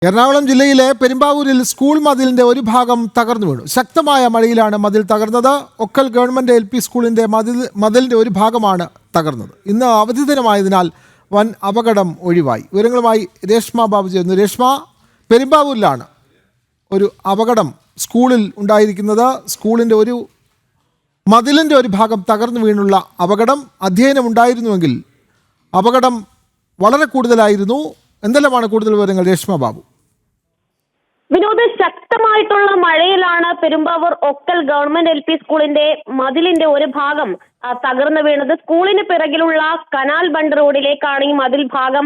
എറണാകുളം ജില്ലയിലെ പെരുമ്പാവൂരിൽ സ്കൂൾ മതിലിന്റെ ഒരു ഭാഗം തകർന്നു വീണു. ശക്തമായ മഴയിലാണ് മതിൽ തകർന്നത്. ഒക്കൽ ഗവൺമെന്റ് LP സ്കൂളിന്റെ മതിലിന്റെ ഒരു ഭാഗമാണ് തകർന്നത്. ഇന്ന് അവധി ദിനമായതിനാൽ വൻ അപകടം ഒഴിവായി. വിവരങ്ങളുമായി രേഷ്മ ബാബു ചേരുന്നു. രേഷ്മ, പെരുമ്പാവൂരിലാണ് ഒരു അപകടം സ്കൂളിൽ ഉണ്ടായിരിക്കുന്നത്. സ്കൂളിന്റെ മതിലിന്റെ ഒരു ഭാഗം തകർന്നു വീണുള്ള അപകടം. അധ്യയനം ഉണ്ടായിരുന്നുവെങ്കിൽ അപകടം വളരെ കൂടുതലായിരുന്നു. എന്തെല്ലാമാണ് കൂടുതൽ വിവരങ്ങൾ രേഷ്മ ബാബു? വിനോദ്, ശക്തമായിട്ടുള്ള മഴയിലാണ് പെരുമ്പാവൂർ ഒക്കൽ ഗവൺമെന്റ് LP സ്കൂളിന്റെ മതിലിന്റെ ഒരു ഭാഗം തകർന്നു വീണത്. സ്കൂളിന് പിറകിലുള്ള കനാൽ ബണ്ട് റോഡിലേക്കാണ് ഈ മതിൽ ഭാഗം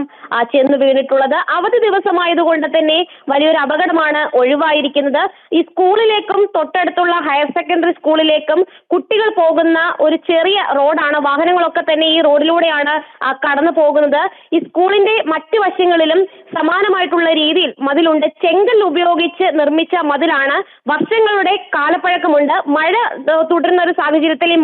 ചെന്ന് വീണിട്ടുള്ളത്. അവധി ദിവസമായതുകൊണ്ട് തന്നെ വലിയൊരു അപകടമാണ് ഒഴിവായിരിക്കുന്നത്. ഈ സ്കൂളിലേക്കും തൊട്ടടുത്തുള്ള ഹയർ സെക്കൻഡറി സ്കൂളിലേക്കും കുട്ടികൾ പോകുന്ന ഒരു ചെറിയ റോഡാണ്. വാഹനങ്ങളൊക്കെ തന്നെ ഈ റോഡിലൂടെയാണ് കടന്നു പോകുന്നത്. ഈ സ്കൂളിന്റെ മറ്റു വശങ്ങളിലും സമാനമായിട്ടുള്ള രീതിയിൽ മതിലുണ്ട്. ചെങ്കൽ ഉപയോഗിച്ച് നിർമ്മിച്ച മതിലാണ്. വർഷങ്ങളുടെ കാലപ്പഴക്കമുണ്ട്. മഴ തുടരുന്ന ഒരു സാഹചര്യത്തിൽ ഈ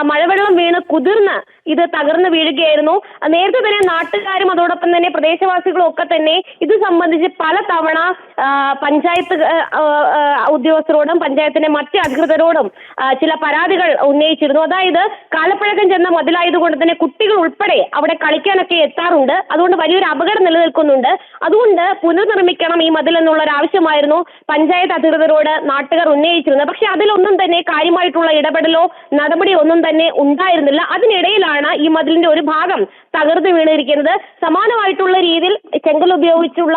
മഴവെള്ളം വീണ് കുതിർന്ന് ഇത് തകർന്നു വീഴുകയായിരുന്നു. നേരത്തെ തന്നെ നാട്ടുകാരും അതോടൊപ്പം തന്നെ പ്രദേശവാസികളും ഒക്കെ തന്നെ ഇത് സംബന്ധിച്ച് പല തവണ പഞ്ചായത്ത് ഉദ്യോഗസ്ഥരോടും പഞ്ചായത്തിന്റെ മറ്റ് അധികൃതരോടും ചില പരാതികൾ ഉന്നയിച്ചിരുന്നു. അതായത് കാലപ്പഴക്കം ചെന്ന മതിലായതുകൊണ്ട് തന്നെ കുട്ടികൾ ഉൾപ്പെടെ അവിടെ കളിക്കാനൊക്കെ എത്താറുണ്ട്. അതുകൊണ്ട് വലിയൊരു അപകടം നിലനിൽക്കുന്നുണ്ട്. അതുകൊണ്ട് പുനർനിർമ്മിക്കണം ഈ മതിൽ എന്നുള്ള ഒരു ആവശ്യമായിരുന്നു പഞ്ചായത്ത് അധികൃതരോട് നാട്ടുകാർ ഉന്നയിച്ചിരുന്നത്. പക്ഷെ അതിലൊന്നും തന്നെ കാര്യമായിട്ടുള്ള ഇടപെടലോ നടപടിയോ ഒന്നും തന്നെ ഉണ്ടായിരുന്നില്ല. അതിനിടയിലാണ് ഈ മതിലിന്റെ ഒരു ഭാഗം തകർന്നു വീണിരിക്കുന്നത്. സമാനമായിട്ടുള്ള രീതിയിൽ ചെങ്കൽ ഉപയോഗിച്ചുള്ള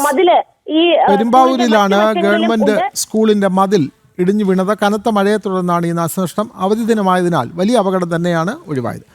മതില് ഈ പെരുമ്പാവൂരിലാണ് ഗവൺമെന്റ് സ്കൂളിന്റെ മതിൽ ഇടിഞ്ഞു വീണത്. കനത്ത മഴയെ തുടർന്നാണ് ഈ നാശനഷ്ടം. അവധി ദിനമായതിനാൽ വലിയ അപകടം തന്നെയാണ് ഒഴിവായത്.